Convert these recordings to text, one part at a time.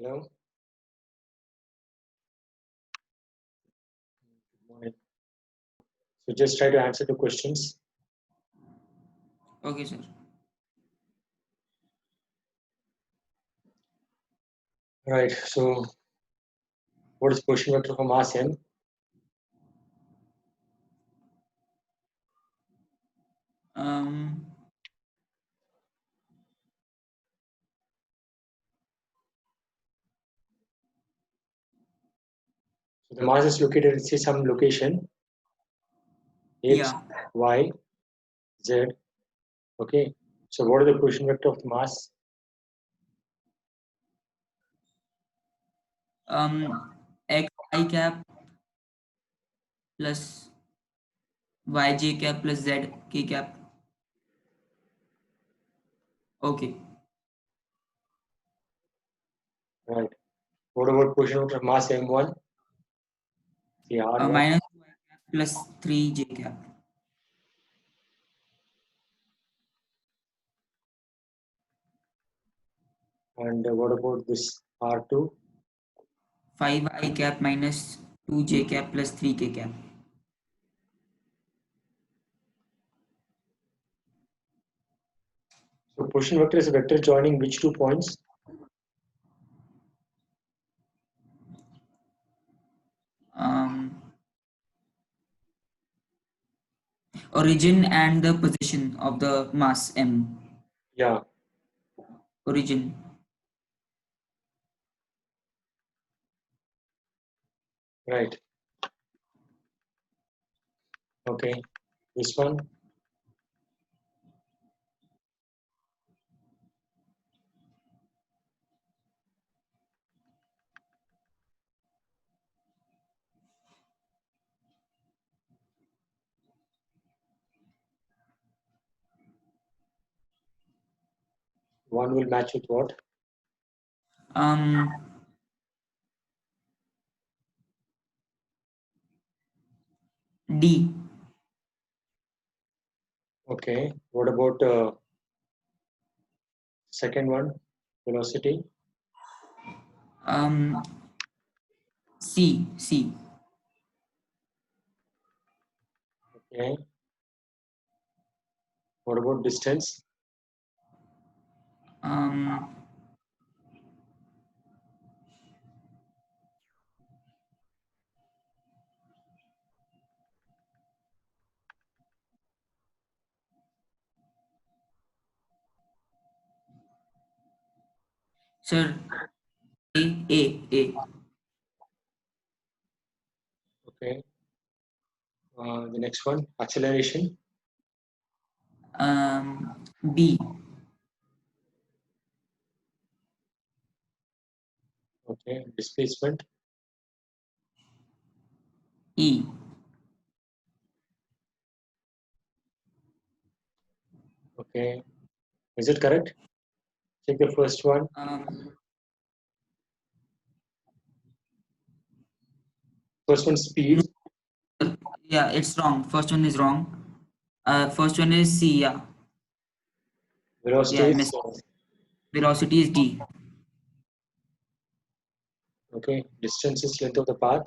Hello. Good morning. So just try to answer the questions. Okay, sir. Right. So what is position vector for mass m? Um, So the mass is located at say some location x, yeah. y, z. Okay. So what is the position vector of the mass? X I cap plus Y j cap plus Z k cap. Okay. Right. What about position vector of mass m1? See r1. Minus Y cap plus 3 j cap. And what about this r2? 5 I cap minus 2 j cap plus 3 k cap. So position vector is a vector joining which 2 points? Origin and the position of the mass m. Yeah. Origin. Right. Okay. This one. One will match with what? D. Okay. What about second one? Velocity. C. Okay. What about distance? Sir, A. Okay. The next one, acceleration. B. Okay. Displacement. E. Okay. Is it correct? Check the first one. First one, speed. No, yeah, it's wrong. First one is wrong. First one is C. Yeah, Velocity I is missed. Velocity is D. okay. Distance is length of the path.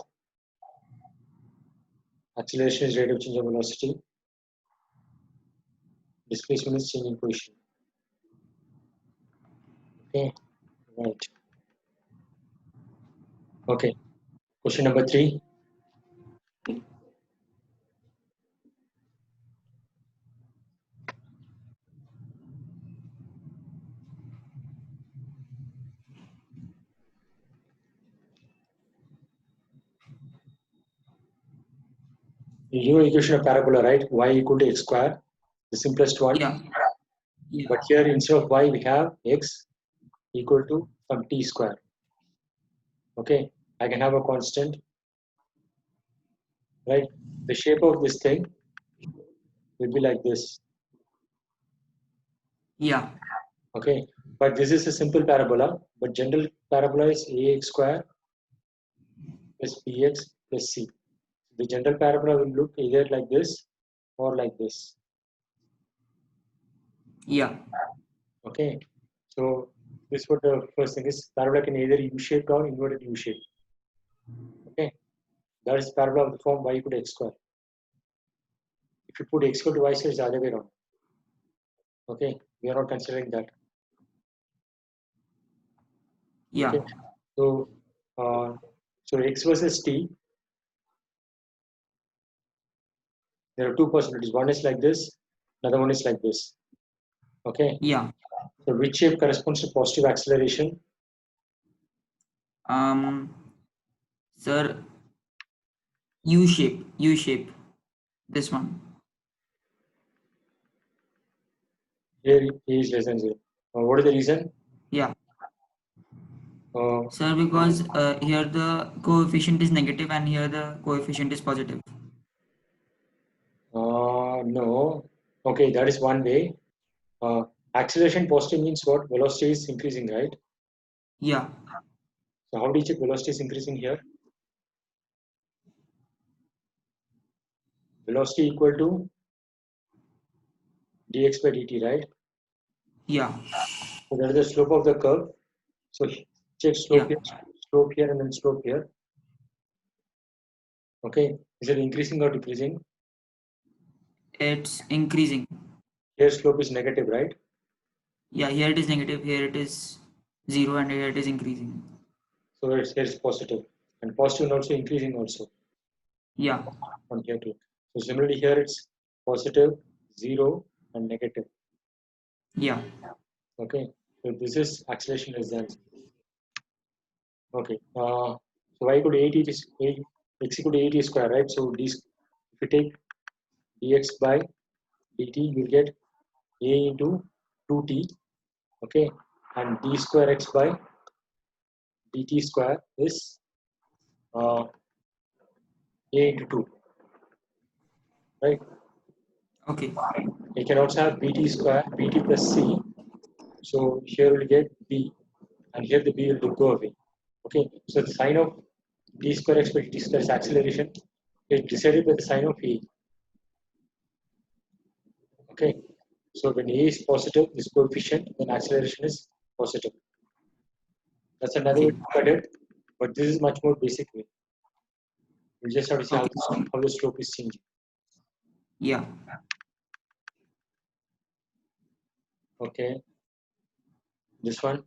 Acceleration is rate of change of velocity. Displacement is change in position. Okay. Right. Okay. Question number 3. You give an equation of parabola, right? Y equal to x square, the simplest one. Yeah. Yeah. But here instead of y, we have x equal to some t square. Okay. I can have a constant, right? The shape of this thing will be like this. Yeah. Okay. But this is a simple parabola. But general parabola is ax square plus bx plus c. The general parabola will look either like this or like this. Yeah. Okay. So this is what the first thing is. Parabola can either U-shaped or inverted U-shape. Okay, that is parabola of the form y equal to x square. If you put x equal to y square, it's the other way around. Okay, we are not considering that. Yeah. Okay. So, so x versus t. There are two possibilities. One is like this, another one is like this. Okay. Yeah. So which shape corresponds to positive acceleration? Sir, U shape. U shape. This one. Here a is less than 0. What is the reason? Yeah. Uh, Sir, because here the coefficient is negative and here the coefficient is positive. no. Okay, that is one way. Acceleration positive means what? Velocity is increasing, right? Yeah. So how do you check velocity is increasing here? Velocity equal to dx by dt, right? Yeah. So that is the slope of the curve. So check Yeah. slope here, and then slope here. Okay, is it increasing or decreasing? It's increasing. Here slope is negative, right? Yeah, here it is negative, here it is 0, and here it is increasing. So here is positive, and positive and also increasing also Yeah. from here to. So similarly here it's positive, 0, and negative. Yeah. Okay, so this is acceleration less than 0. Okay, so y equal to 80 is x equal to 80 square, right? So if you take dx by dt, you'll get a into 2t, okay, and d square x by dt square is a into 2, right? Okay. You can also have bt square, bt plus c. So here we'll get b, and here the b will go away. Okay, so the sign of d square x by dt square is acceleration is decided by the sign of a. Okay, so when a is positive, this coefficient, then acceleration is positive. That's another way Okay. to look at it, but this is much more basic way. You just have to see Okay. how the slope is changing. Yeah. Okay, this one.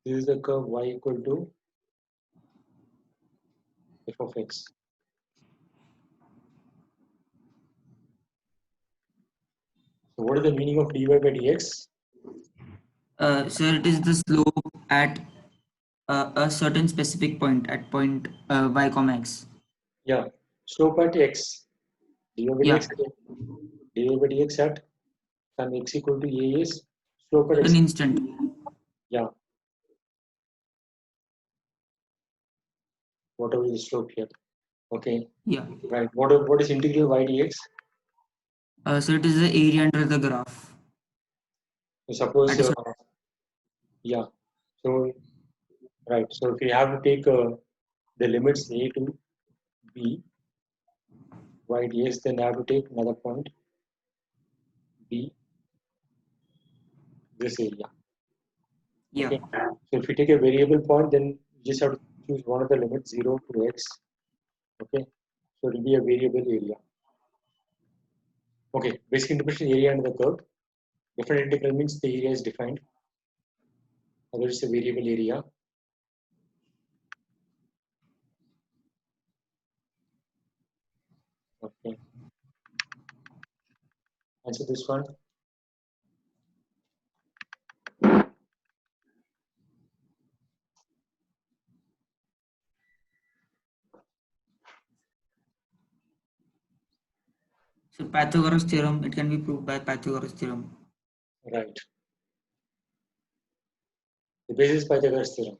This is the curve y equal to f of x. So what is the meaning of dy by dx? Sir, it is the slope at a certain specific point at point y comma x. Yeah, slope at x. dy by Yeah. dx, dy by dx at time x equal to a is slope at Certain x. instant. Yeah, whatever is the slope here. Okay, Yeah. right. What is integral y dx? So it is the area under the graph So suppose at a certain. yeah. So right. So if we have to take the limits a to b y dx, then I have to take another point b, this area. Yeah. Okay. So if you take a variable point, then you just have to choose one of the limits 0 to x. Okay. So it will be a variable area. Okay. Basic interpretation area under the curve. Different integral means the area is defined. Other is a variable area. Okay. Answer this one. So Pythagoras theorem, it can be proved by Pythagoras theorem. Right. The basis Pythagoras theorem.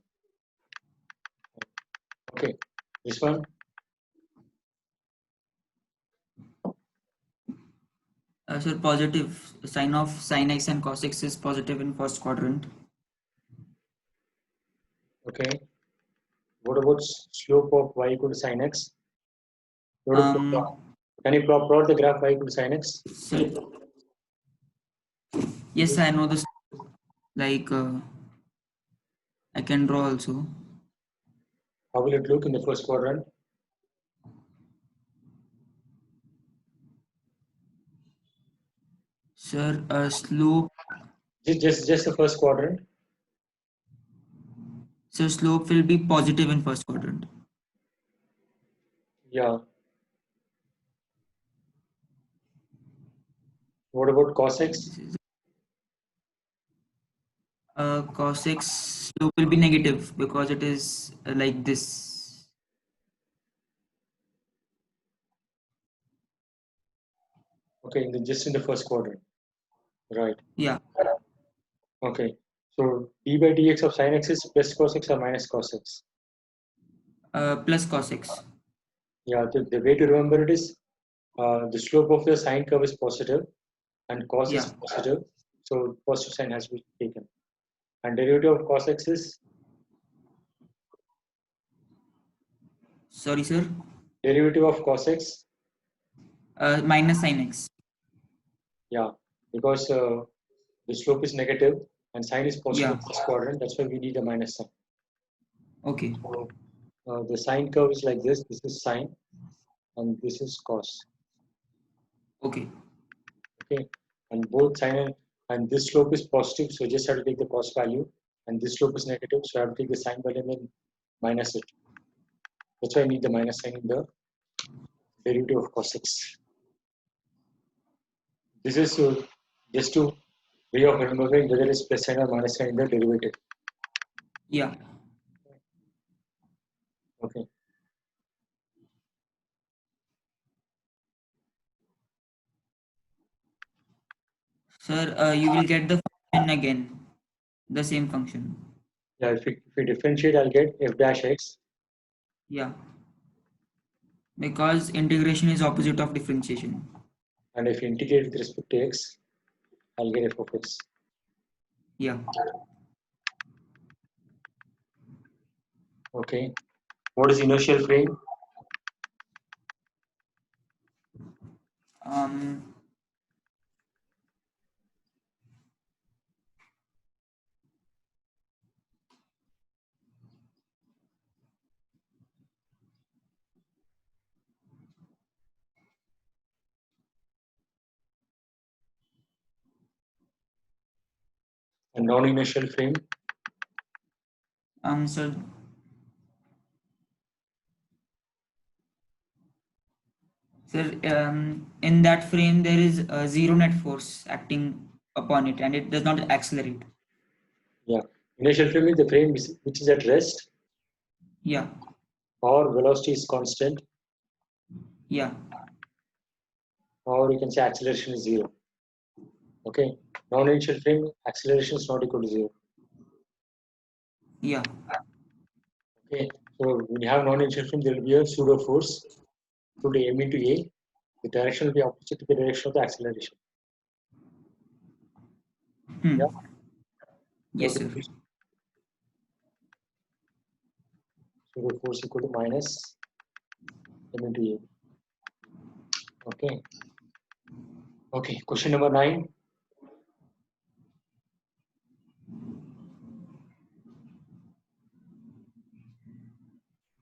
Okay. This one. Sir, positive sign of sin x and cos x is positive in first quadrant. Okay. What about slope of y equal to sin x? You want to plot- Can you plot the graph y equal to sin x? Sir, yes, I know this. Like I can draw also. How will it look in the first quadrant? Sir, slope. Just the first quadrant. So slope will be positive in first quadrant. Yeah. What about cos x? Cos x slope will be negative because it is like this. Okay, just in the first quadrant. Right. Yeah, Okay. So d by dx of sin x is plus cos x or minus cos x? plus cos x. Yeah, the way to remember it is the slope of the sine curve is positive and cos is Yeah. positive. So positive sign has to be taken. And derivative of cos x is Sorry, sir. derivative of cos x. Minus sin x. Yeah, because the slope is negative and sine is positive Yeah. in this quadrant. That's why we need a minus sign. Okay. So the sine curve is like this. This is sine and this is cos. Okay. Okay, and both sine and this slope is positive, so just have to take the cos value, and this slope is negative, so I have to take the sine value and then minus it. That's why I need the minus sign in the derivative of cos x. This is just to way of remembering whether it's plus sign or minus sign in the derivative. Yeah. Okay. Sir, you will get the function again. The same function. Yeah, if we differentiate, I'll get f dash x. Yeah. Because integration is opposite of differentiation. And if you integrate with respect to x, I'll get f of x. Yeah. Okay. What is inertial frame? Um, A non-inertial frame? so sir, in that frame there is a zero net force acting upon it, and it does not accelerate. Yeah. Inertial frame is the frame which is at rest, Yeah. or velocity is constant, Yeah. or you can say acceleration is zero. Okay. Non-inertial frame, acceleration is not equal to zero. Yeah. Okay. So when you have non-inertial frame, there will be a pseudo force to the m into a. The direction will be opposite to the direction of the acceleration. Hmm. Yeah. Yes, Okay. sir. Pseudo force equal to minus m into a. Okay. Okay. Question number 9.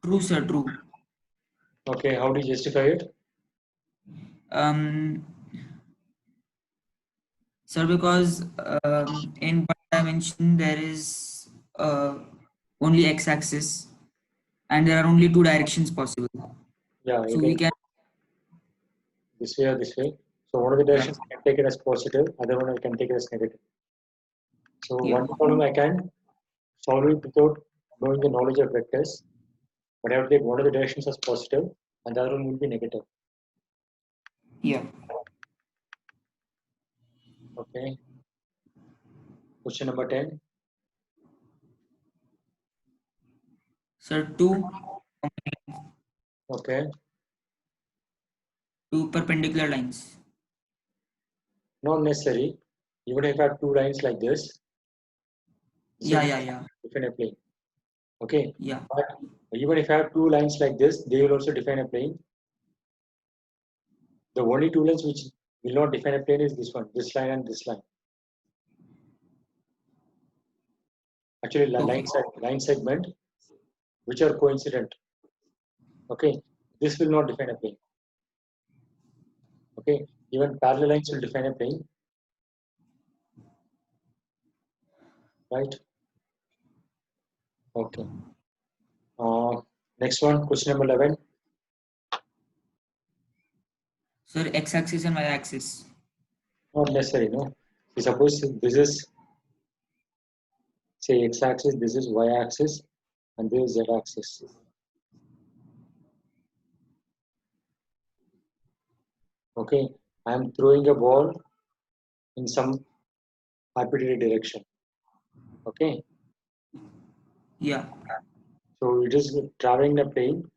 True, sir. True. Okay. How do you justify it? Um, sir, because in one dimension there is only x-axis, and there are only two directions possible. Yeah. You So we can can. this way or this way. So one of the Yeah. directions I can take it as positive, other one I can take it as negative. So Yeah. one problem I can solve it without knowing the knowledge of vectors, but I have to take one of the directions as positive and the other one will be negative. Yeah. Okay. Question number 10. Sir, Okay. two perpendicular lines. Not necessary. Even if I have two lines like this, Yeah. define a plane. Okay. Yeah. But even if I have two lines like this, they will also define a plane. The only two lines which will not define a plane is this one, this line and this line. Actually, Okay. line segment, which are coincident. Okay. This will not define a plane. Okay. Even parallel lines will define a plane. Right. Okay. Next one, question number 11. Sir, x-axis and y-axis. Not necessary, no. Suppose this is, say, x-axis, this is y-axis, and this is z-axis. Okay, I am throwing a ball in some arbitrary direction. Okay, Yeah. so it is traveling in a plane,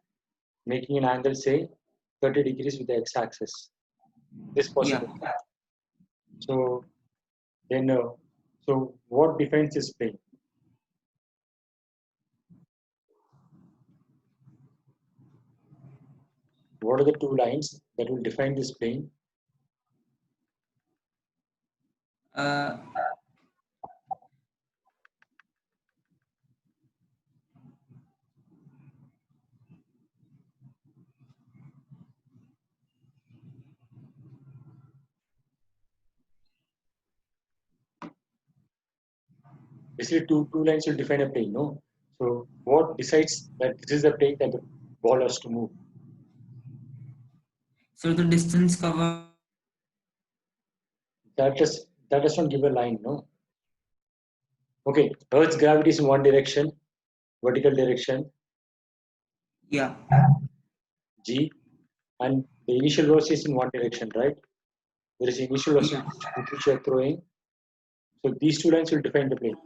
making an angle, say, 30 degrees with the x-axis. This Yeah. possible. So then, so what defines this plane? What are the two lines that will define this plane? Uh, Basically, two lines will define a plane, no? So what decides that this is the plane that the ball has to move? so the distance covered. That does not give a line, no? Okay, Earth's gravity is in one direction, vertical direction, Yeah. g, and the initial velocity is in one direction, right? There is initial velocity Yeah. which you are throwing. So these two lines will define the plane.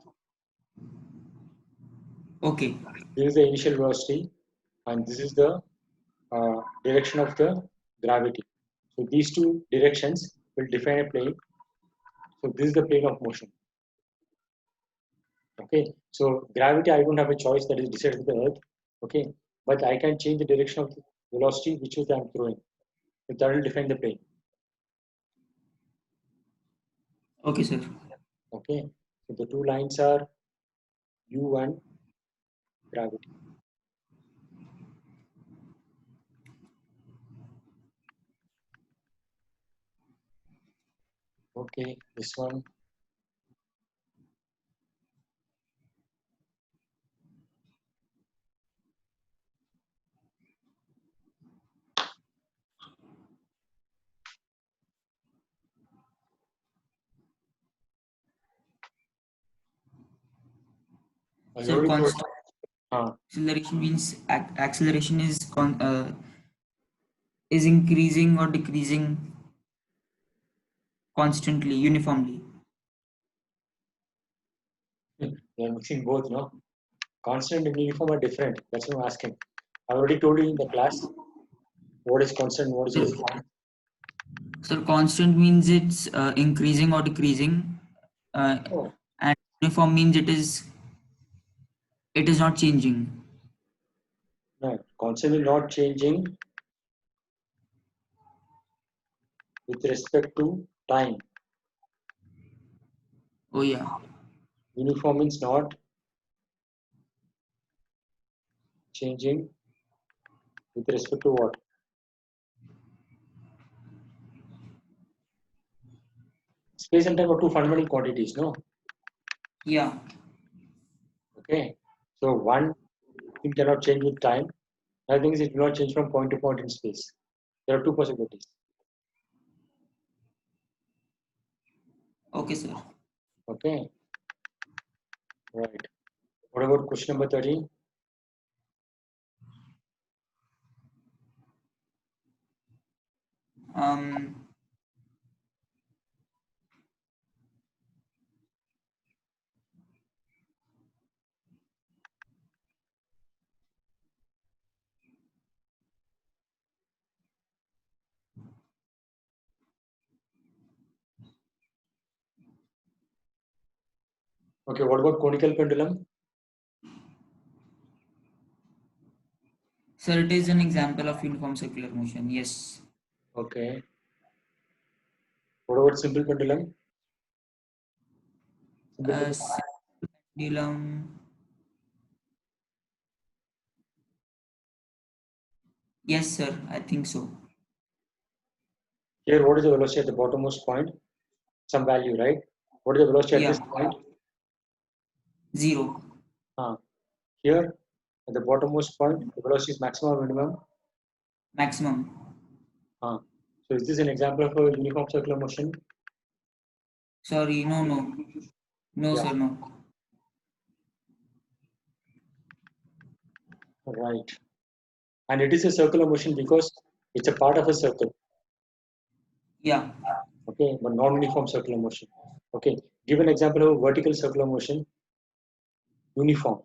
Okay. This is the initial velocity, and this is the direction of the gravity. So these two directions will define a plane. So this is the plane of motion. Okay, so gravity, I don't have a choice, that is decided with the Earth. Okay, but I can change the direction of the velocity which is I'm throwing. So that will define the plane. Okay, sir. Okay, so the two lines are u and gravity. Okay, this one. I Sir, already told. constant Uh, acceleration means acceleration is increasing or decreasing constantly, uniformly. they are mixing both, no? Constant and uniform are different. That's what I'm asking. I already told you in the class what is constant, what is So, uniform. so constant means it's increasing or decreasing, Oh, and uniform means it is not changing. no, constantly not changing with respect to time. Oh yeah. Uniform means not changing with respect to what? Space and time are two fundamental quantities, no? Yeah. Okay. So one thing cannot change with time. Another thing is it will not change from point to point in space. There are two possibilities. Okay, sir. Okay. Right. What about question number 13? Um. Okay, what about conical pendulum? Sir, it is an example of uniform circular motion. Yes. Okay. What about simple pendulum? Simple pendulum. Pendulum. Yes, sir. I think so. Here, what is the velocity at the bottommost point? Some value, right? What is the velocity at this Yeah. point? 0. Here, at the bottommost point, the velocity is maximum or minimum? Maximum. So is this an example of a uniform circular motion? Sorry. No. No. No, Yeah. sir. No. Right. And it is a circular motion because it's a part of a circle. Yeah. Okay, but non-uniform circular motion. Okay, give an example of a vertical circular motion. Uniform.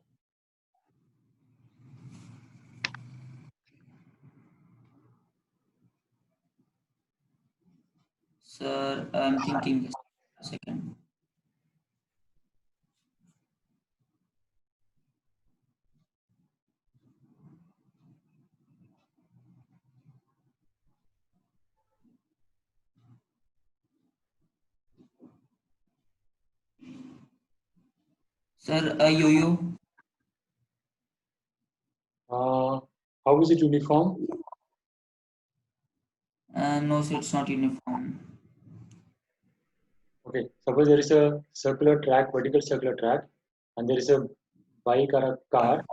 Sir, I'm thinking. Just a second. Sir, a yo-yo. How is it uniform? No, sir. It's not uniform. Okay, suppose there is a circular track, vertical circular track, and there is a bike or a car.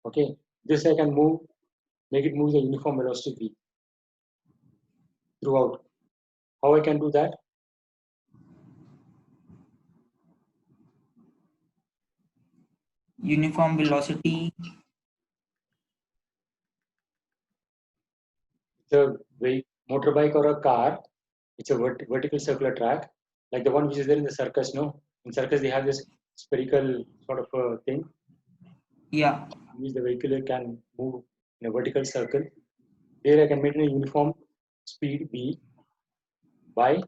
Okay, this I can move, make it move the uniform velocity v throughout. How I can do that? Uniform velocity. It's a motorbike or a car. It's a vertical circular track, like the one which is there in the circus. No, in circus they have this spherical sort of a thing, Yeah. which the vehicle can move in a vertical circle. There I can maintain a uniform speed v by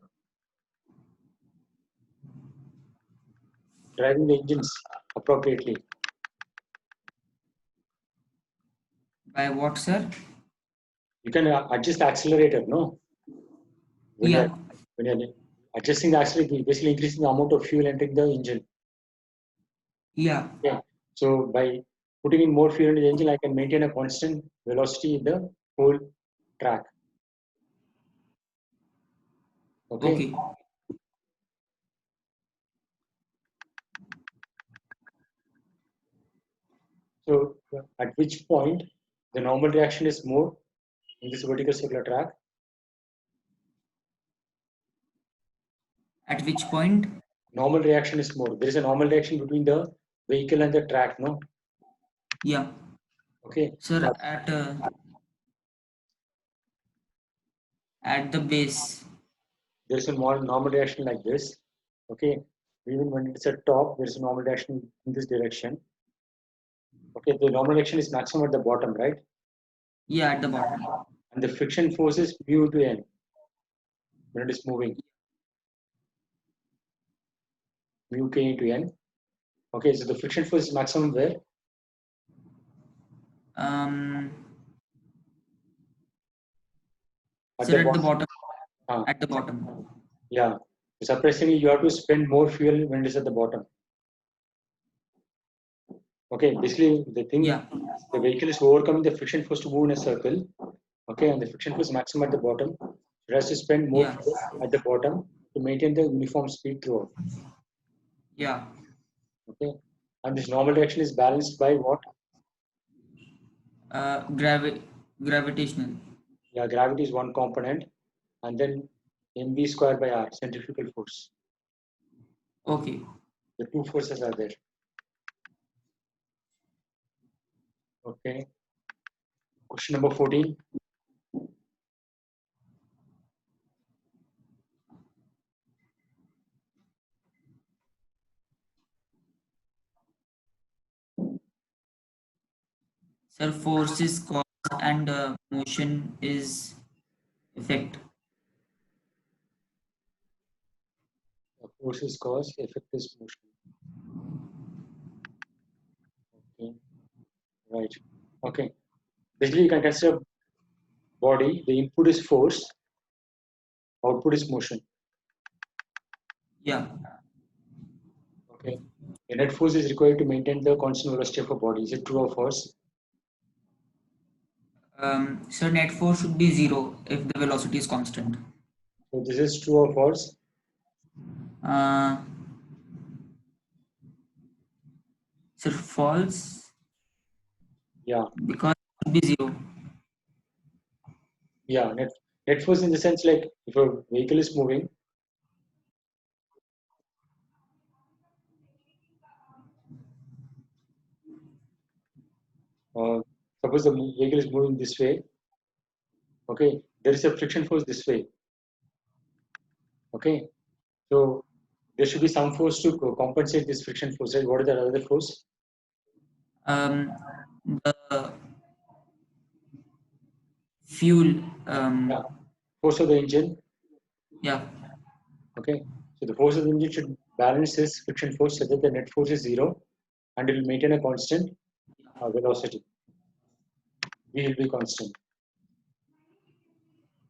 driving the engines appropriately. By what, sir? You can adjust the accelerator, no? When Yeah. you're adjusting the accelerator, you're basically increasing the amount of fuel entering the engine. Yeah. Okay. So by putting in more fuel in the engine, I can maintain a constant velocity in the whole track. Okay. Okay. So at which point the normal reaction is more in this vertical circular track? At which point? Normal reaction is more. There is a normal reaction between the vehicle and the track, no? Yeah. Okay. Sir, So at the base. there is a more normal reaction like this. Okay. Even when it's at top, there is a normal reaction in this direction. Okay. The normal reaction is maximum at the bottom, right? Yeah, at the bottom. And the friction force is mu to n when it is moving. Mu k into n. Okay. So the friction force is maximum where? Um, At sir, the at the bottom. bottom. At the bottom. Yeah. Surprisingly, you have to spend more fuel when it is at the bottom. Okay, basically the thing, Yeah. the vehicle is overcoming the friction force to move in a circle. Okay, and the friction force maximum at the bottom. It has to spend more Yeah. fuel at the bottom to maintain the uniform speed throughout. Yeah. Okay, and this normal reaction is balanced by what? Gravitational. Yeah, gravity is one component, and then mv square by r, centrifugal force. Okay. The two forces are there. Okay, question number 14. Sir, force is cause and motion is effect. The force is cause, effect is motion. Right. Okay. Basically, you can consider body. The input is force. Output is motion. Yeah. Okay. A net force is required to maintain the constant velocity of a body. Is it true or false? So net force should be 0 if the velocity is constant. So this is true or false? Uh, so false Yeah. because it should be 0. Yeah. Net force in the sense like if a vehicle is moving, suppose the vehicle is moving this way. Okay. There is a friction force this way. Okay. So there should be some force to compensate this friction force. Right? What is that other force? The fuel. Yeah. Force of the engine. Yeah. Okay. So the force of the engine should balance this friction force so that the net force is 0 and it will maintain a constant velocity. V will be constant.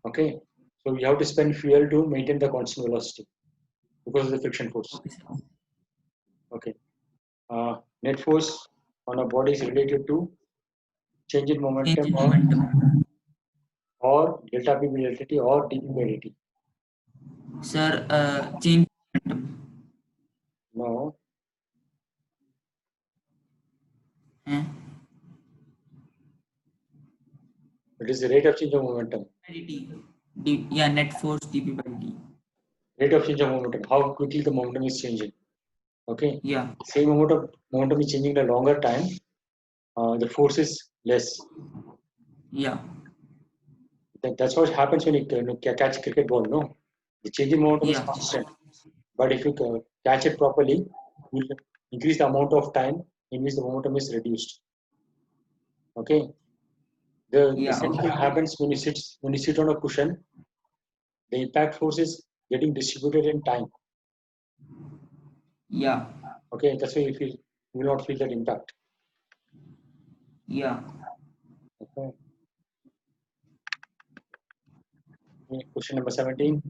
Okay. So you have to spend fuel to maintain the constant velocity because of the friction force. Okay, sir. Okay. Net force on a body is related to change in Change momentum in momentum. or delta P by delta T or dP by dt. Sir, change in momentum. No. Eh? It is the rate of change of momentum. dt. Yeah, net force dp by dt. Rate of change of momentum. How quickly the momentum is changing. Okay. Yeah. Same amount of momentum is changing in a longer time. The force is less. Yeah. That's what happens when you catch a cricket ball. No, the change in momentum is Yeah. constant. But if you catch it properly, you will increase the amount of time in which the momentum is reduced. Okay. The Yeah. same thing Okay. happens when you sit on a cushion. The impact force is getting distributed in time. Yeah. Okay, that's why you will not feel that impact. Yeah. Okay. Question number 17.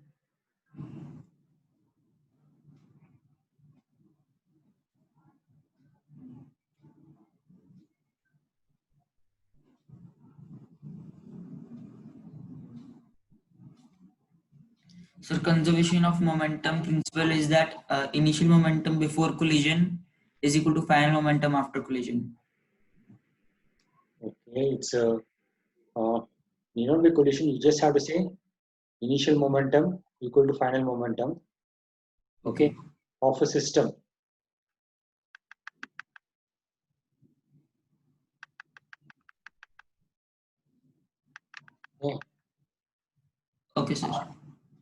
So conservation of momentum principle is that initial momentum before collision is equal to final momentum after collision. Okay, it's a the collision. You just have to say initial momentum equal to final momentum. Okay, Okay. of a system. Okay. Okay, sir.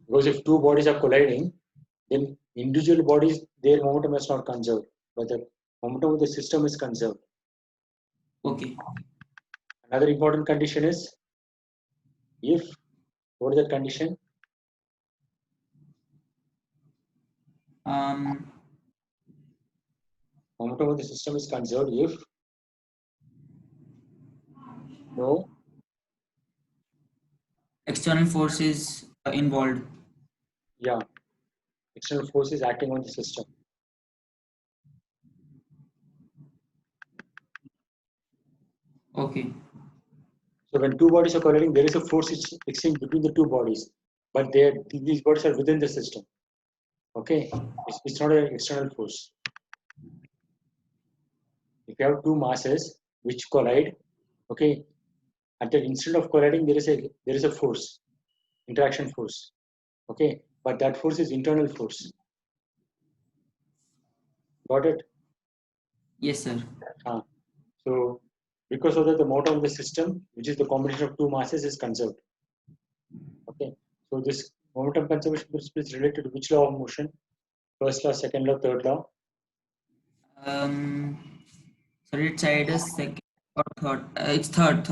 Because if two bodies are colliding, then individual bodies their momentum is not conserved, but the momentum of the system is conserved. Okay. Another important condition is if what is that condition? Um, Momentum of the system is conserved if no external forces involved. yeah external force is acting on the system. Okay. So when two bodies are colliding, there is a force exchange between the two bodies, but these bodies are within the system. Okay, it's not an external force. If you have two masses which collide, okay, at the instant of colliding, there is a force, interaction force. Okay, but that force is internal force. Got it? Yes, sir. So because of that, the momentum of the system, which is the combination of two masses, is conserved. Okay, so this momentum conservation principle is related to which law of motion? First law, second law, third law. Um, sorry, it's either second or third. It's third.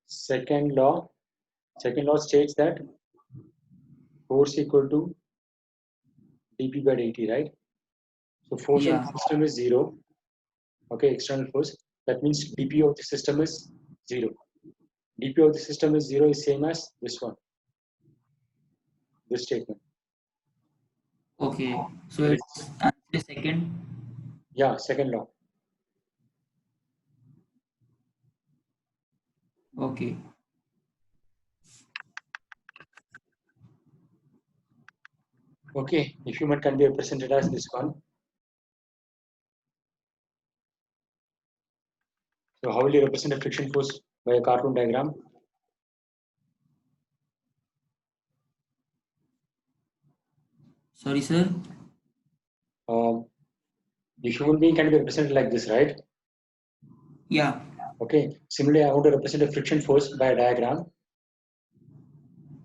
Second law. Second law states that force equal to dp by dt, right? So force on the Yeah. system is 0. Okay, external force. That means dp of the system is 0. dp of the system is 0 is same as this one, this statement. Okay. So There it's is, answer second. yeah, second law. Okay. Okay, the human can be represented as this one. So how will you represent a friction force by a cartoon diagram? Sorry, sir. Um, the human being can be represented like this, right? Yeah. Okay. Similarly, I want to represent a friction force by a diagram.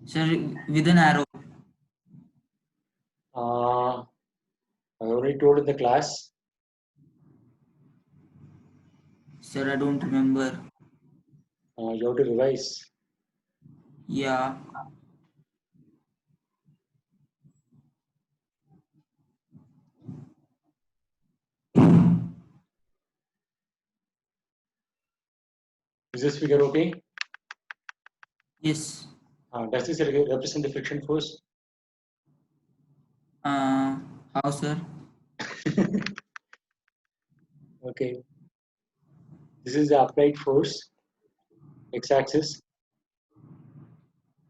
Sir, with an arrow. I already told in the class. Sir, I don't remember. You have to revise. Yeah. Is this figure okay? Yes. Does this represent the friction force? How, sir? Okay. This is the applied force, x-axis,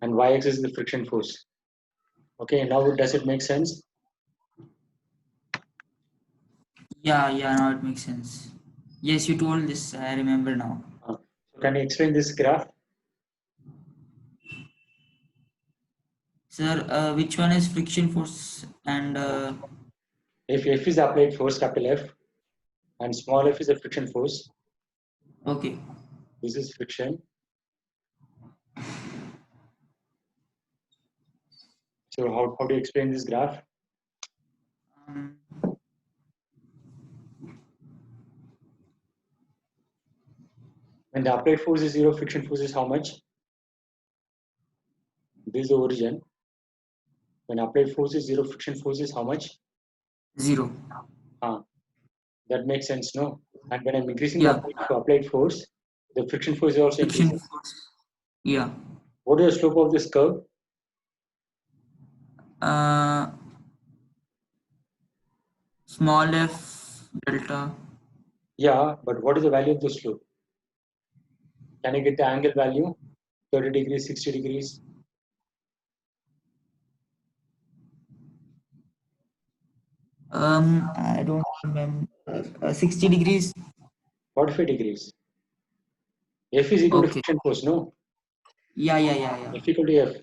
and y-axis is the friction force. Okay. Now does it make sense? Yeah, now it makes sense. Yes, you told this. I remember now. So can you explain this graph? Sir, which one is friction force and If F is the applied force, capital F, and small f is the friction force, okay. this is friction. So how do you explain this graph? Um, When the applied force is 0, friction force is how much? This is the origin. When applied force is 0, friction force is how much? 0. That makes sense, no? And when I'm increasing the Yeah. applied force, the friction force is also Friction increasing. force. Yeah. What is the slope of this curve? Uh, small f delta. Yeah, but what is the value of the slope? Can I get the angle value? 30 degrees, 60 degrees? I don't remember. 60 degrees. 45 degrees. F is equal to Okay. friction force, no? Yeah. F equal to F.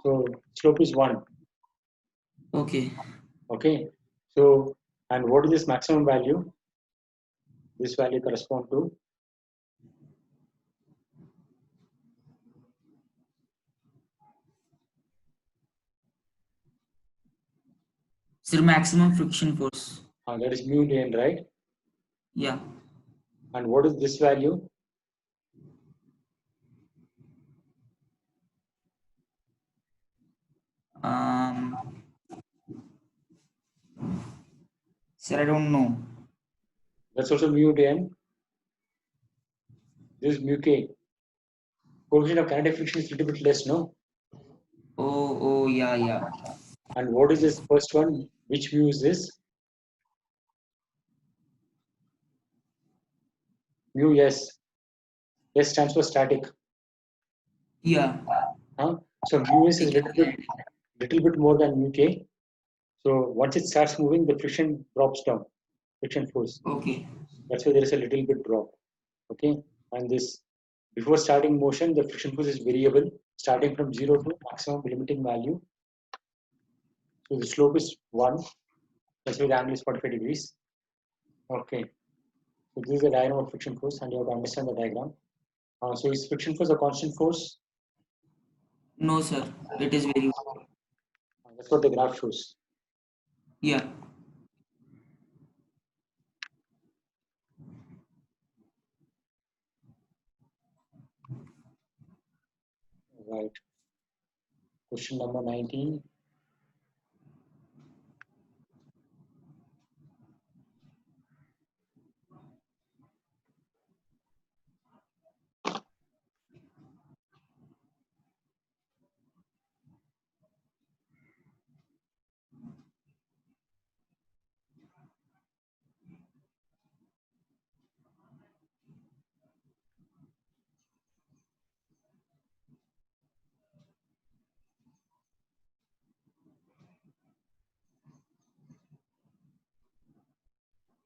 So slope is 1. Okay. Okay. So, and what is this maximum value? This value correspond to? Sir, maximum friction force. That is mu n, right? Yeah. And what is this value? Um, sir, I don't know. That's also mu n. This is mu k. Coefficient of kinetic friction is a little bit less, no? Oh, yeah. And what is this first one? Which mu is this? Mu, yes. S stands for static. Yeah. So mu s is little bit more than mu k. So once it starts moving, the friction drops down, friction force. Okay. That's why there is a little bit drop. Okay, and this before starting motion, the friction force is variable, starting from 0 to maximum limiting value. So the slope is 1. That's why the angle is 45 degrees. Okay, so this is the diagram of friction force, and you have to understand the diagram. So is friction force a constant force? No, sir. It is very. That's what the graph shows. Yeah. Right. Question number 19.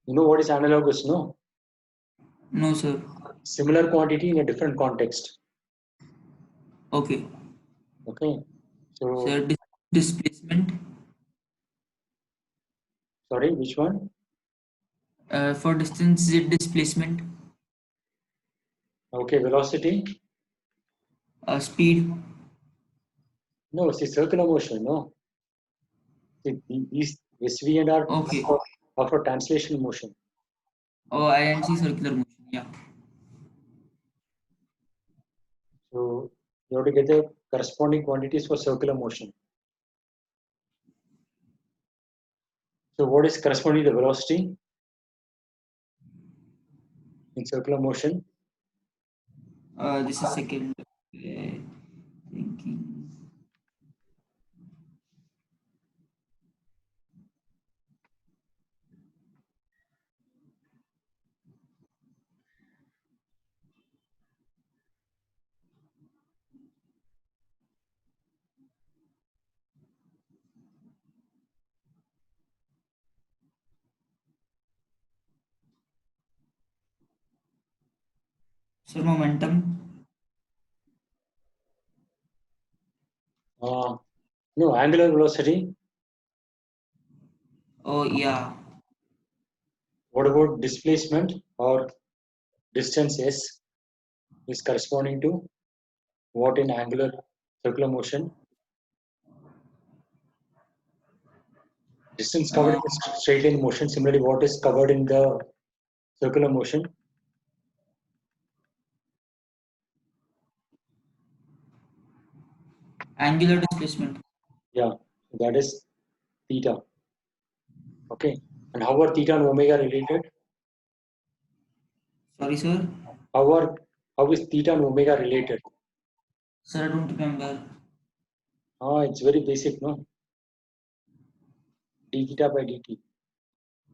You know what is analogous, no? No, sir. Similar quantity in a different context. Okay. Okay. So, Sir, displacement. sorry, which one? For distance, z displacement. Okay, velocity. Speed. No, see, circular motion, no. See, these SV and R Okay. are for translational motion. Oh, I didn't see circular motion. Yeah. So you have to get the corresponding quantities for circular motion. So what is corresponding to the velocity in circular motion? This is second. Thinking. Sir, momentum. No, angular velocity. Oh, yeah. What about displacement or distance S is corresponding to what in angular circular motion? Distance covered in the straight line motion. Similarly, what is covered in the circular motion? Angular displacement. Yeah, that is theta. Okay. And how are theta and omega related? Sorry, sir. How is theta and omega related? Sir, I don't remember. It's very basic, no? D theta by dt.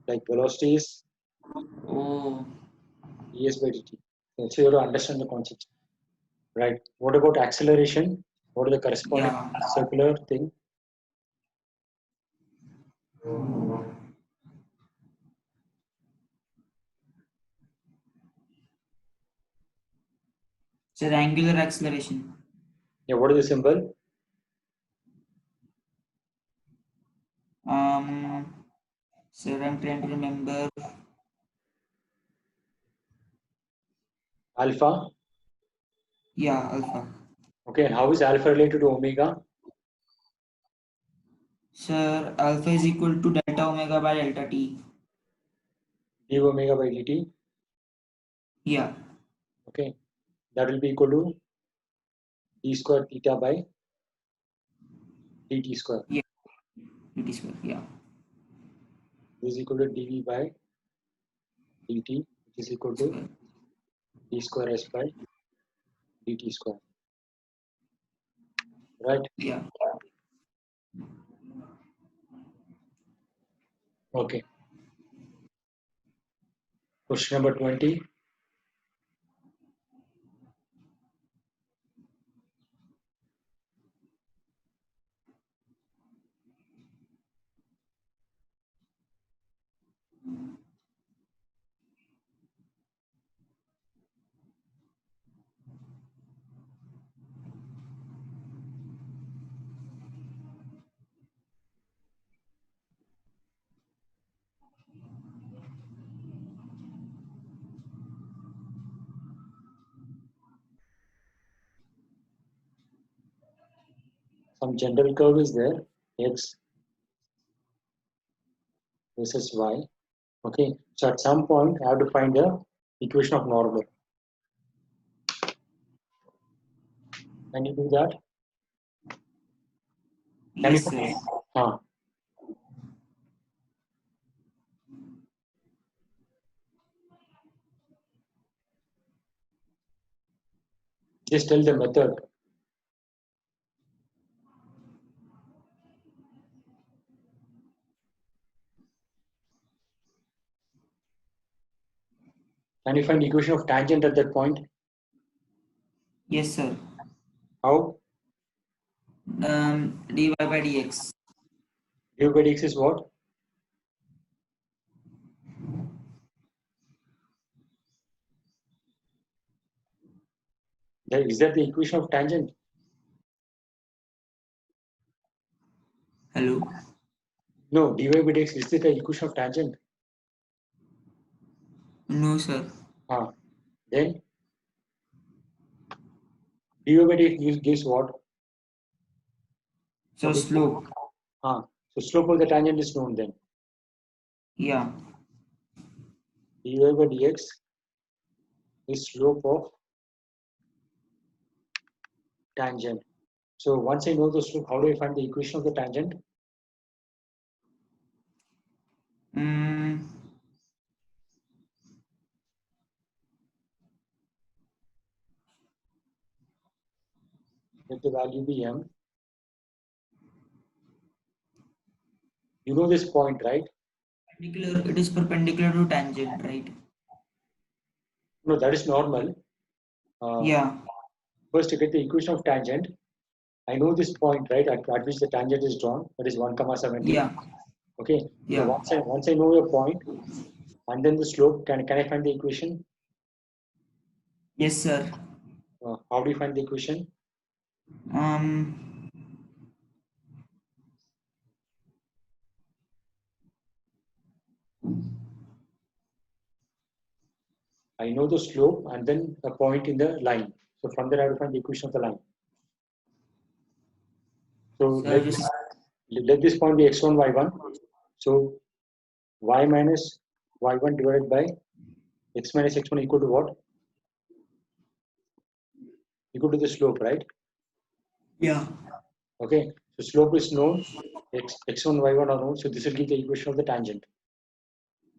Like velocity is Oh, ds by dt. So you have to understand the concept. Right. What about acceleration? What is the corresponding yeah. circular thing? Sir, angular acceleration. Yeah, what is the symbol? Sir, I'm trying to remember. Alpha. Yeah, alpha. Okay, and how is alpha related to omega? Sir, alpha is equal to delta omega by delta t. D omega by dt. Yeah. Okay, that will be equal to d square theta by dt square. Yeah. Dt square. Yeah. This is equal to dv by dt, which is equal to Square. d square s by dt square. Right? Yeah. Okay. Question number 20. Some general curve is there, x versus y. Okay, so at some point I have to find the equation of normal. Can you do that? Can you Yes, sir. just tell the method? Can you find equation of tangent at that point? Yes, sir. How? Dy by dx. Du by dx is what? Is that the equation of tangent? Hello? No, dy by dx, is it the equation of tangent? No, sir. Then dy by dx gives what? So slope. So slope of the tangent is known then. Yeah. Dy by dx is slope of tangent. So once I know the slope, how do I find the equation of the tangent? Let the value be m. You know this point, right? It is perpendicular to tangent, right? No, that is normal. Yeah. First, to get the equation of tangent, I know this point, right, at which the tangent is drawn. That is 1,70. Yeah. Okay. Yeah. So once I know your point, and then the slope, can I find the equation? Yes, sir. How do you find the equation? I know the slope and then a point in the line. So from there, I will find the equation of the line. So let this point be x1, y1. So y minus y1 divided by x minus x1 equal to what? Equal to the slope, right? Yeah. Okay. So slope is known, x1, y1 are known. So this will give the equation of the tangent.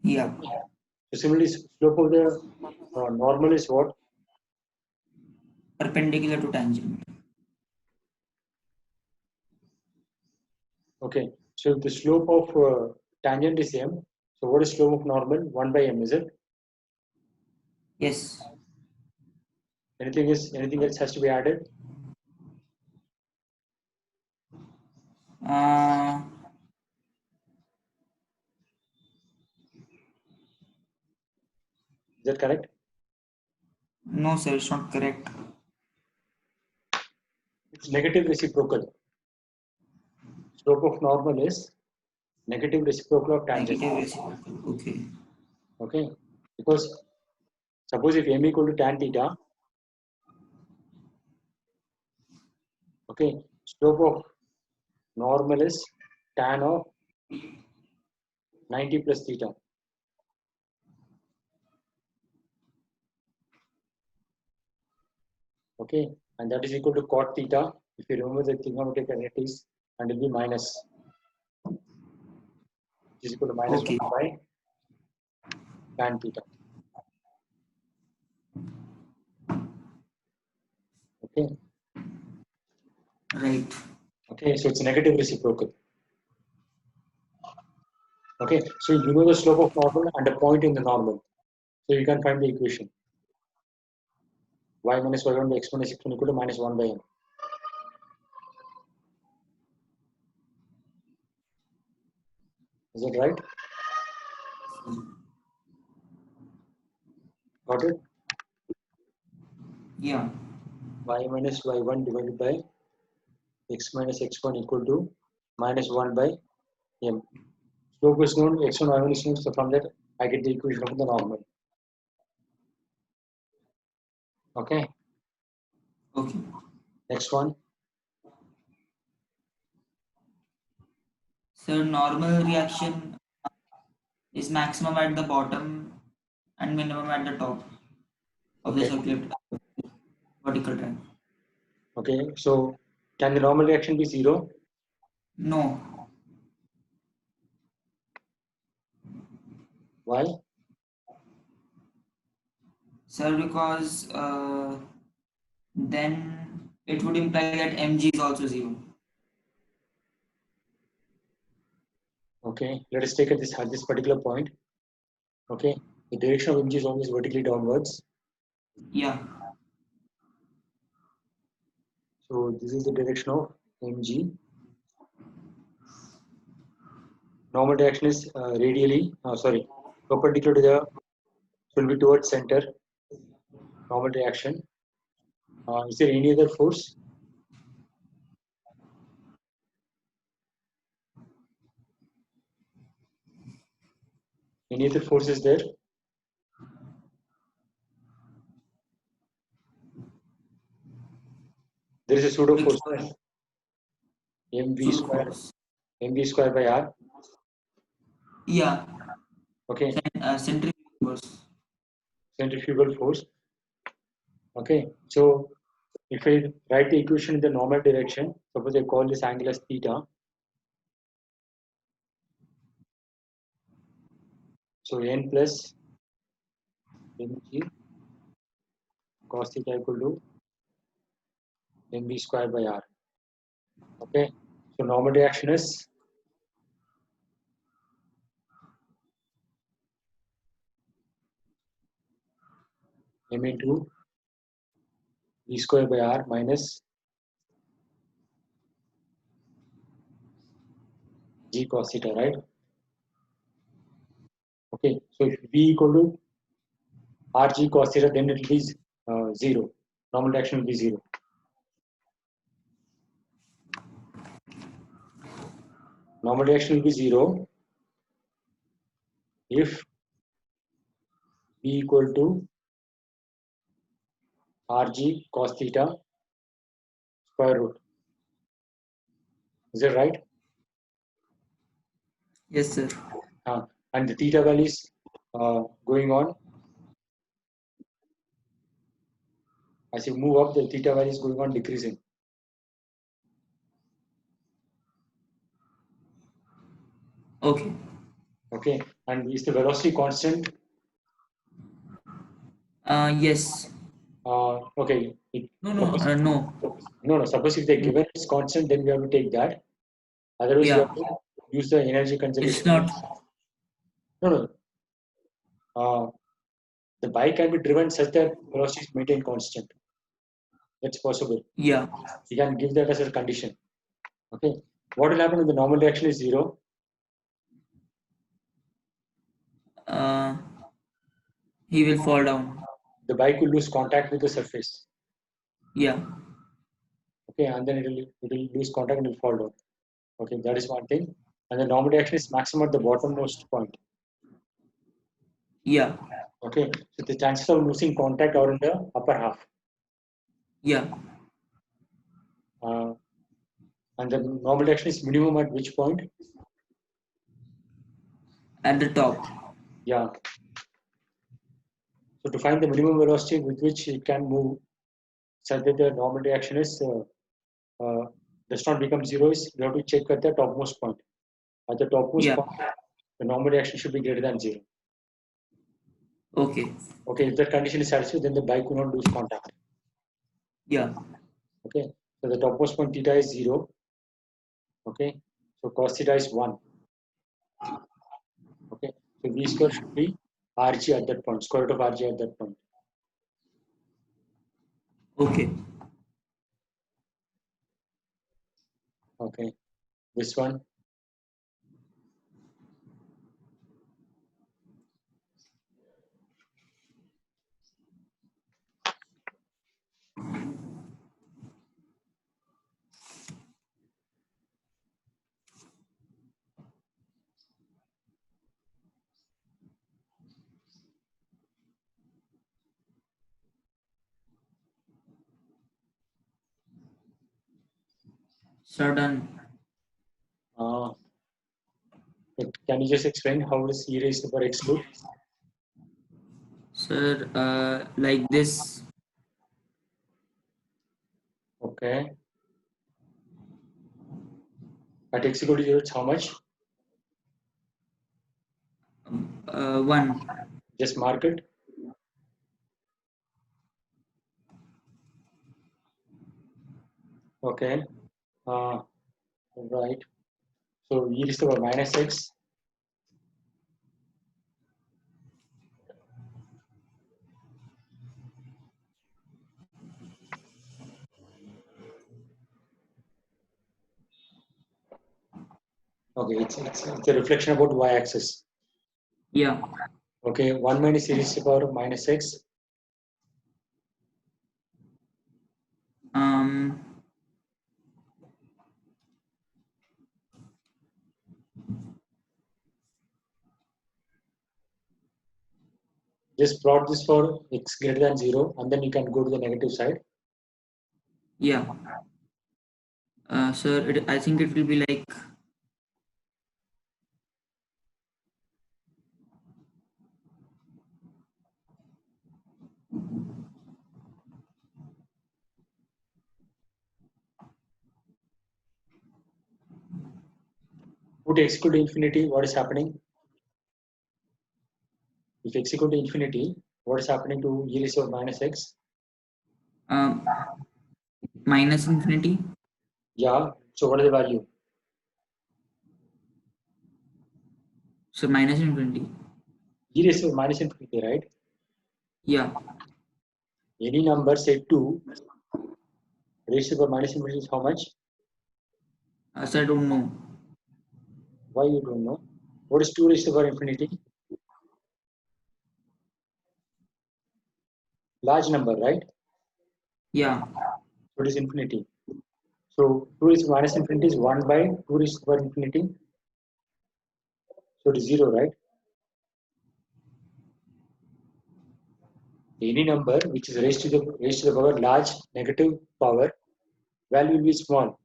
Yeah. So similarly, slope of the normal is what? Perpendicular to tangent. Okay. So the slope of tangent is m. So what is slope of normal? 1 by m, is it? Yes. Anything else has to be added? Is that correct? No, sir, it's not correct. It's negative reciprocal. Slope of normal is negative reciprocal of tangent. Negative reciprocal. Okay. Okay. Because suppose if m equal to tan theta, okay, slope of normal is tan of 90 plus theta. Okay, and that is equal to cot theta. If you remember the trigonometric identities, and it will be minus, which is equal to minus Okay. 1 by tan theta. Okay. Right. Okay, so it's negative reciprocal. Okay, so you know the slope of normal and a point in the normal. So you can find the equation. Y minus y1 by x minus x1 equal to minus 1 by m. Is that right? Got it? Yeah. Y minus y1 divided by x minus x1 equal to minus 1 by m. Slope is known, x1, y1 is known, so from that I get the equation of the normal. Okay. Okay. Next one. So normal reaction is maximum at the bottom and minimum at the top of the circular vertical track. Okay, so can the normal reaction be 0? No. Why? Sir, because then it would imply that mg is also 0. Okay, let us take at this particular point. Okay, the direction of mg is always vertically downwards. Yeah. So this is the direction of mg. Normal direction is perpendicular to the, will be towards center. Normal reaction. Is there any other force? Any other force is there? There is a pseudo force. mv square, mv square by r. Yeah. Okay. Centrifugal force. Centrifugal force. Okay. So if I write the equation in the normal direction, suppose I call this angle as theta. So n plus mg cos theta equal to mv square by r. Okay. So normal reaction is m into v square by r minus g cos theta, right? Okay. So if v equal to rg cos theta, then it will be 0. Normal reaction will be 0. Normal reaction will be 0 if v equal to rg cos theta square root. Is that right? Yes, sir. And the theta value is going on. As you move up, the theta value is going on decreasing. Okay. Okay. And is the velocity constant? Yes. Okay. No. Suppose if the given is constant, then we have to take that. Otherwise, we Yeah. have to use the energy conservation. It's not. No. The bike can be driven such that velocity is maintained constant. That's possible. Yeah. You can give that as a condition. Okay. What will happen when the normal reaction is 0? He will fall down. The bike will lose contact with the surface. Yeah. Okay, and then it will lose contact and it will fall down. Okay, that is one thing. And the normal reaction is maximum at the bottommost point. Yeah. Okay, so the chances of losing contact are in the upper half. Yeah. And the normal reaction is minimum at which point? At the top. Yeah. So to find the minimum velocity with which it can move, such that the normal reaction is does not become 0, is we have to check at the topmost point. At the topmost point, the normal reaction should be greater than 0. Okay. Okay, if that condition is satisfied, then the bike will not lose contact. Yeah. Okay, so the topmost point theta is 0. Okay, so cos theta is 1. Okay, so v square should be rg at that point, square root of rg at that point. Okay. Okay, this one. Sudden. Can you just explain how does e raised to power x look? Sir, like this. Okay. At x equal to 0, it's how much? 1. Just mark it. Okay. Right. So e raised to power minus x. Okay, it's a reflection about y-axis. Yeah. Okay, 1 minus e raised to the power of minus x Um, Just plot this for x greater than 0 and then you can go to the negative side. yeah. Sir, I think it will be like Put x equal to infinity, what is happening? If x equal to infinity, what is happening to e raised to minus x? um, minus infinity. Yeah, so what is the value? So minus infinity. E raised to minus infinity, right? Yeah. Any number say 2 raised to minus infinity is how much? So I don't know. Why you don't know? What is 2 raised to infinity? Large number, right? Yeah. So it is infinity. So 2 raised to minus infinity is 1 by 2 raised to infinity. So it is 0, right? Any number which is raised to the power large negative power, value will be small.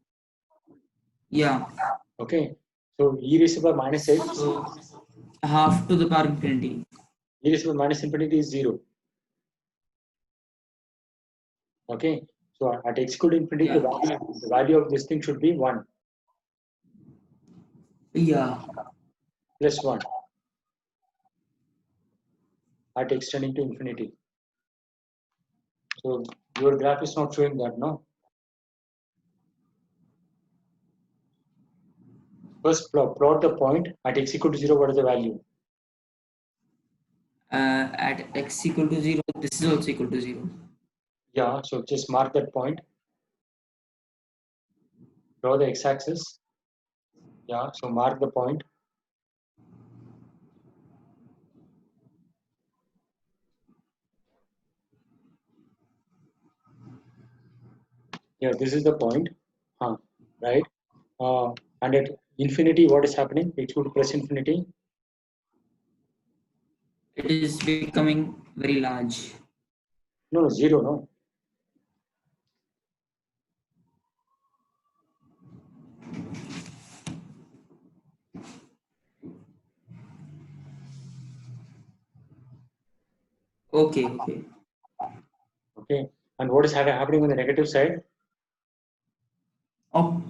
Yeah. Okay. So e raised to minus x, So half to the power infinity. e raised to minus infinity is 0. Okay. So at x equal to infinity, Yeah. the value of this thing should be 1 Yeah. plus 1 at x tending to infinity. So your graph is not showing that, no? First plot the point at x equal to 0, what is the value? At x equal to 0, this is also equal to 0. Yeah, so just mark that point. Draw the x-axis. Yeah, so mark the point. Yeah, this is the point. Right? And at infinity, what is happening? X equal to plus infinity. It is becoming very large. No, 0, no. Okay. Okay. Okay. And what is happening on the negative side? Oh.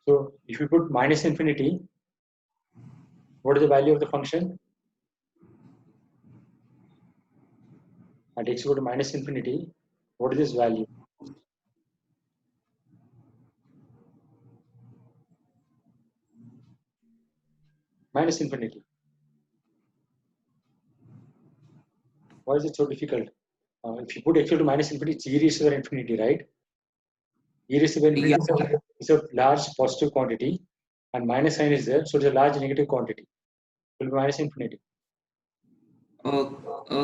So if you put minus infinity, what is the value of the function? At x equal to minus infinity, what is this value? Minus infinity. Why is it so difficult? If you put x equal to minus infinity, it's e raised to the infinity, right? E raised to the Yeah. infinity is a large positive quantity, and minus sign is there, so it's a large negative quantity. It will be minus infinity. Oh,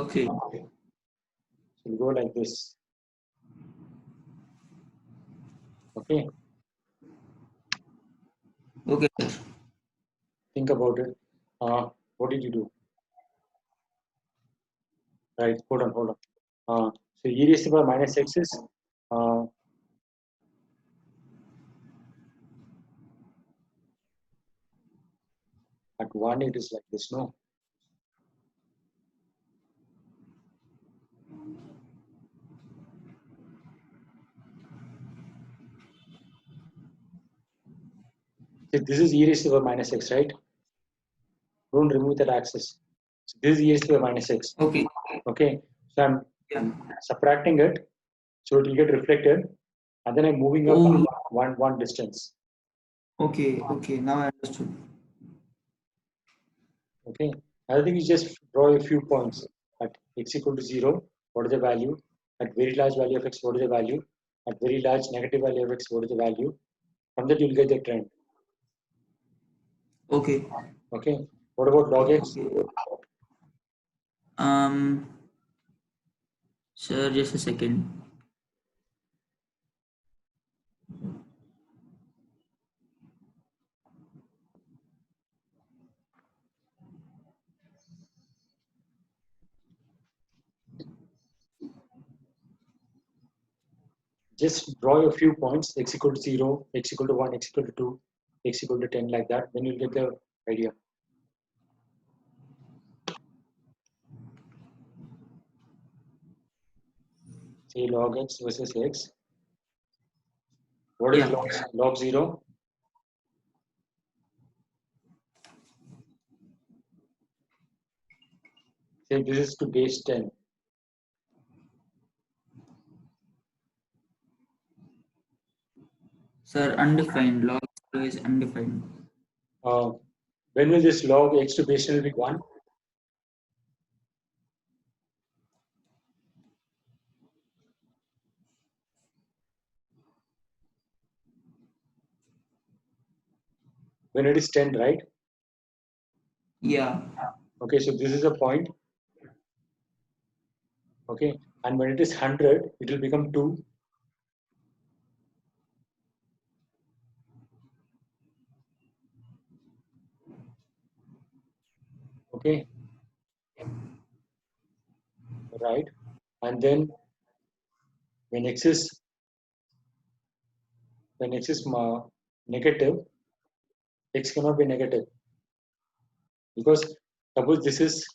okay. So we'll go like this. Okay, Okay, sir. think about it. What did you do? Right, hold on. So e raised to the minus x is uh, at 1, it is like this, no? So this is e raised to the minus x, right? Don't remove that axis. So this is e raised to the minus x. Okay. Okay, so I'm Yeah. subtracting it, so it will get reflected, and then I'm moving up Oh, one distance. okay. Okay. Now I understood. Okay, I think you just draw a few points at x equal to 0. What is the value? At very large value of x, what is the value? At very large negative value of x, what is the value? From that you'll get the trend. Okay. Okay, what about log Okay. x? Okay. Um. Sir, just a second. Just draw a few points, x equal to 0, x equal to 1, x equal to 2, x equal to 10, like that. Then you'll get the idea. Say log x versus x. What is Yeah. log 0? Say this is to base 10. Sir, undefined. Log 0 is undefined. When will this log x to base 10 will be 1? When it is 10, right? Yeah. Okay, so this is a point. Okay, and when it is 100, it will become 2. Okay, right? And then when x is negative, x cannot be negative because suppose this is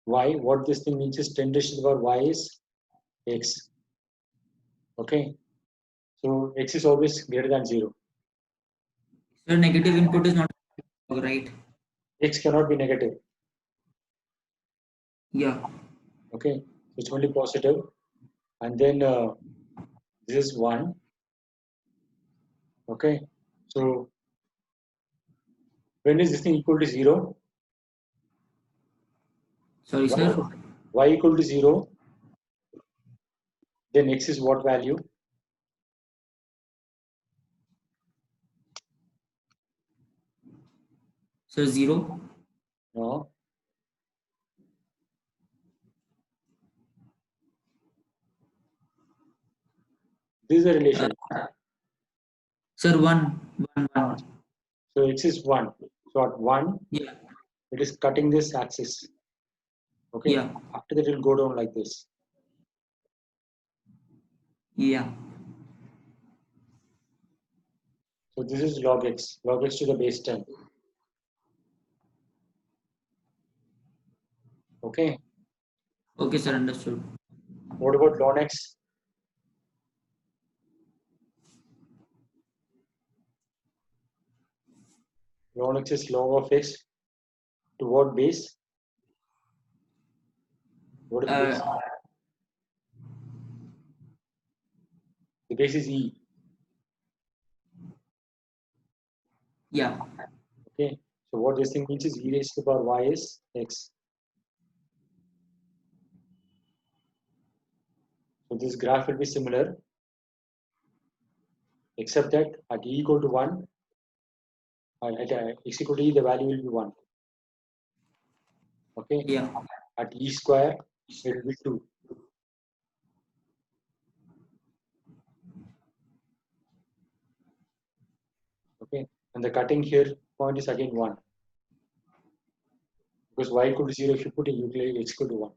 y. What this thing means is 10 raised to the power y is x. Okay, so x is always greater than 0. Sir, negative input is not log, right? X cannot be negative. Yeah. Okay, it's only positive. And then this is 1. Okay, so when is this thing equal to 0? Sorry, y, sir. y equal to 0, then x is what value? Sir, 0. No, this is a relation. Sir, 1. 1, 1. So x is 1. So at 1, Yeah. it is cutting this axis. Okay, Yeah. after that it will go down like this. Yeah. So this is log x to the base 10. Okay, Okay, sir, understood. what about log x? Log x is log of x to what base? What is the base? Uh, The base is e. yeah. Okay, so what this thing means is e raised to the power y is x. So this graph will be similar, except that at e equal to 1, at x equal to e, the value will be 1. Okay, Yeah. at e square, it will be 2. Okay, and the cutting here point is again 1. Because y equal to 0, if you put in Euclid, x equal to 1.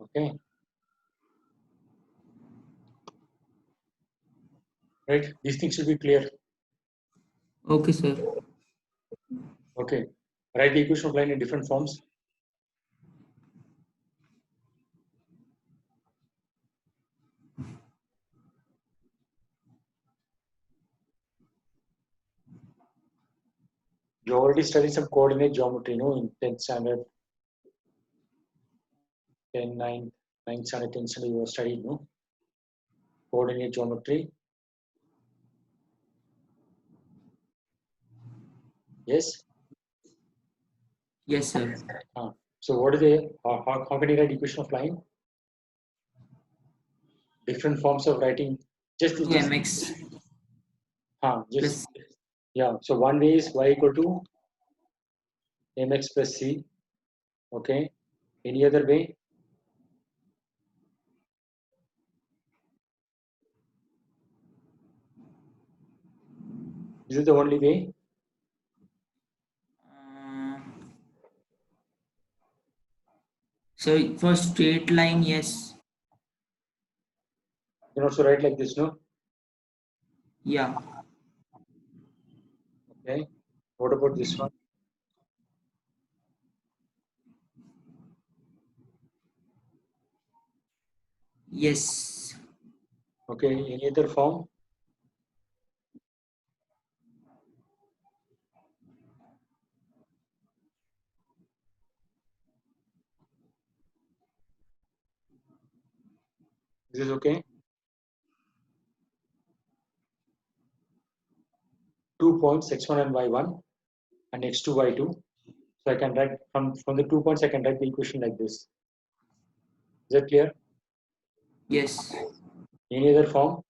Okay, right? These things should be clear. Okay, sir. Okay, write the equation of line in different forms. You already studied some coordinate geometry, no, in 10th standard, 10, 9, 9th standard, 10th standard, you have studied, no? Coordinate geometry. Yes? Yes, sir. So what is the, how can you write equation of line? Different forms of writing. Just, 2mx just, plus yeah. So one way is y equal to mx plus c. Okay. Any other way? Is it the only way? So for straight line, yes. You can also write like this, no? Yeah. Okay. What about this one? Yes. Okay. Any other form? This is okay. 2 points x1 and y1 and x2, y2. So I can write from the 2 points, I can write the equation like this. Is that clear? Yes. Any other form?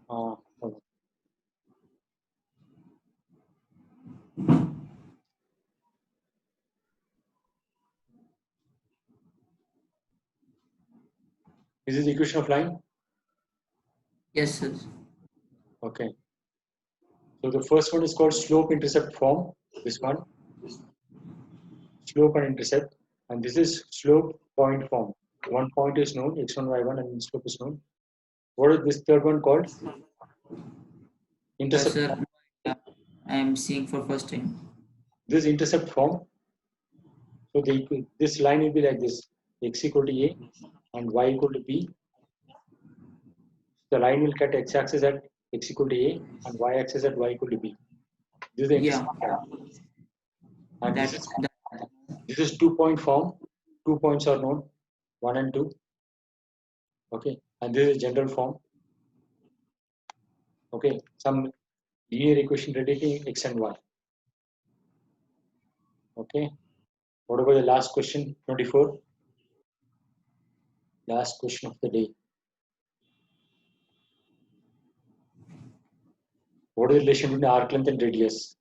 Okay. This is the equation of line. Yes, sir. Okay. So the first one is called slope intercept form. This one, slope and intercept, and this is slope point form. One point is known, x1, y1, and slope is known. What is this third one called? Intercept Sir, form. I am seeing for first time. This intercept form. So this line will be like this: x equal to a and y equal to b. The line will cut x-axis at x equal to a and y-axis at y equal to b. This is the Yeah. intercept line. And That. this is 2 point form. 2 points are known, 1 and 2. Okay, and this is general form. Okay, some linear equation relating x and y. Okay, what about the last question, 24? Last question of the day. What is the relation between arc length and radius?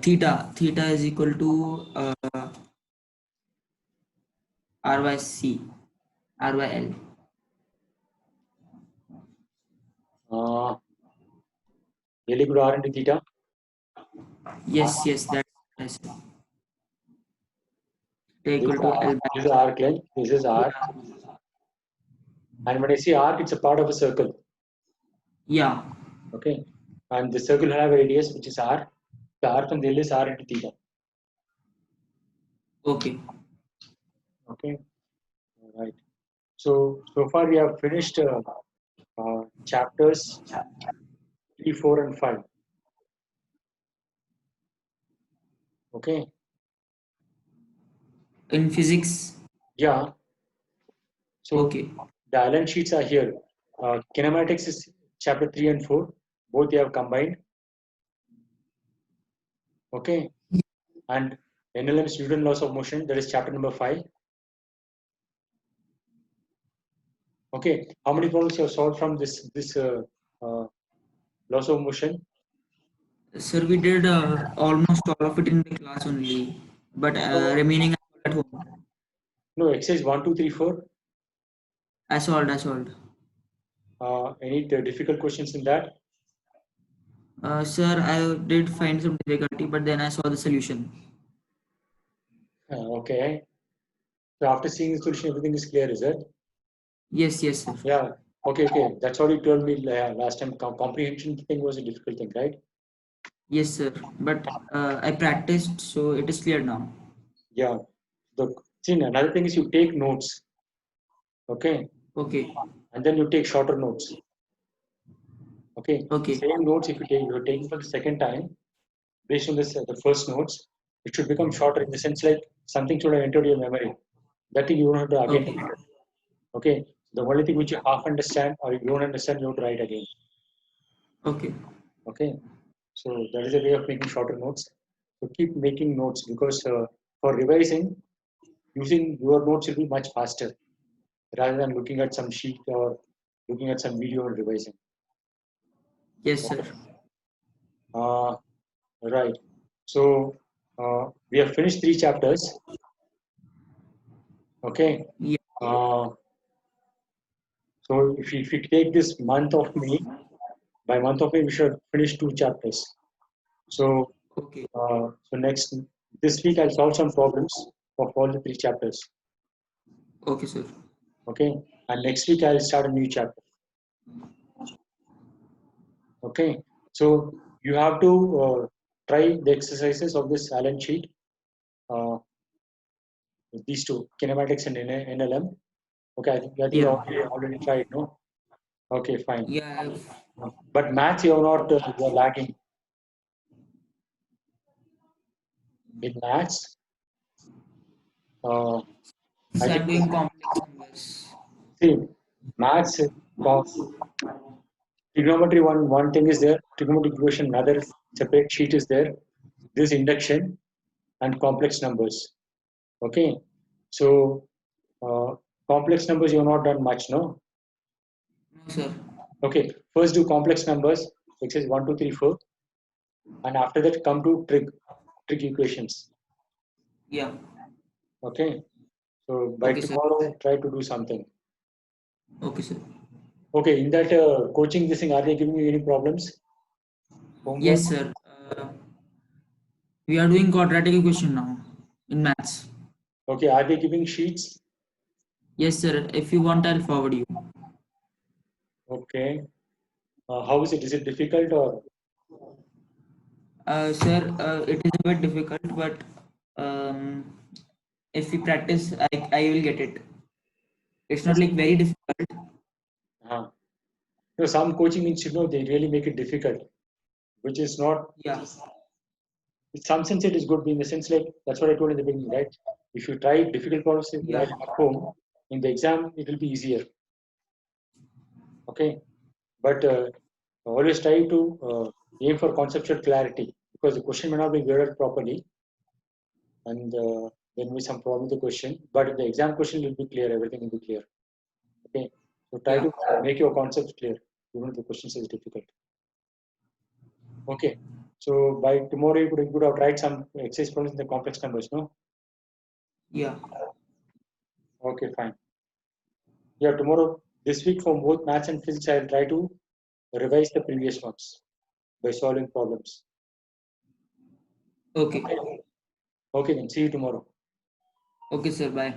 Theta is equal to r by c, r by l. Really good r into theta. Yes, that's This equal is, to l this is arc length. This is r. And when I say arc, it's a part of a circle. Yeah. Okay, and the circle will have a radius which is r. The arc and the L is r into theta. Okay. Okay, all right. So far we have finished chapters 3, 4, and 5. Okay. In physics. Yeah. So Okay. the island sheets are here. Kinematics is chapter 3 and 4. Both they have combined. Okay. And NLM's Newton laws of motion, that is chapter number 5. Okay. How many problems you have solved from this laws of motion? Sir, we did almost all of it in the class only, but No, remaining at home. no, exercise 1, 2, 3, 4. I solved. Any difficult questions in that? Sir, I did find some difficulty, but then I saw the solution. Okay. So after seeing the solution, everything is clear, is it? Yes, sir. Yeah. Okay. That's what you told me last time. Comprehension thing was a difficult thing, right? Yes, sir. But I practiced, so it is clear now. Yeah. See, another thing is you take notes. Okay. Okay. And then you take shorter notes. Okay. Okay. Same notes if you're taking for the second time, based on this the first notes, it should become shorter in the sense like something should have entered your memory. That thing you don't have to again Okay. repeat it. Okay. The only thing which you half understand or you don't understand, you have to write again. Okay. Okay. So that is a way of making shorter notes. So keep making notes because for revising, using your notes will be much faster rather than looking at some sheet or looking at some video and revising. Yes, sir. Right. So We have finished 3 chapters. Okay. Yeah. So if you take this month of May, by month of May we should finish 2 chapters. So Okay. This week I'll solve some problems of all the 3 chapters. Okay, sir. Okay, and next week I'll start a new chapter. Okay, so you have to try the exercises of this Allen sheet. These two, kinematics and NLM. Okay, I think you Yeah. already tried, no? Okay, fine. Yeah. But maths, you're not you're lagging. In maths, I I'm think, doing complex numbers. see, maths, trigonometry, one thing is there, trigonometry equation, another separate sheet is there. This induction and complex numbers. Okay, so complex numbers you've not done much, no? No, sir. Okay, first do complex numbers, exercise 1, 2, 3, 4, and after that come to trig equations. Yeah. Okay, so by Okay, sir. tomorrow try to do something. Okay, sir. Okay, in that coaching, this thing, are they giving you any problems? Homework? Yes, sir. We are doing quadratic equation now in maths. Okay, are they giving sheets? Yes, sir. If you want, I'll forward you. Okay, how is it? Is it difficult or? Sir, it is a bit difficult, but if we practice, I will get it. It's not like very difficult. No, some coaching institutes, they really make it difficult, which is not. Yeah. In some sense, it is good. In the sense, like that's what I told in the beginning, right? If you try difficult problems Yeah. right at home, in the exam, it will be easier. Okay, but always try to aim for conceptual clarity because the question may not be worded properly, and there may be some problem with the question. But the exam question will be clear. Everything will be clear. Okay, so try Yeah. to make your concepts clear, even if the questions is difficult. Okay, so by tomorrow you could have tried some exercise problems in the complex numbers, no? Yeah. Okay, fine. Yeah, tomorrow, this week from both maths and physics, I'll try to revise the previous ones by solving problems. Okay. Okay, then see you tomorrow. Okay, sir. Bye.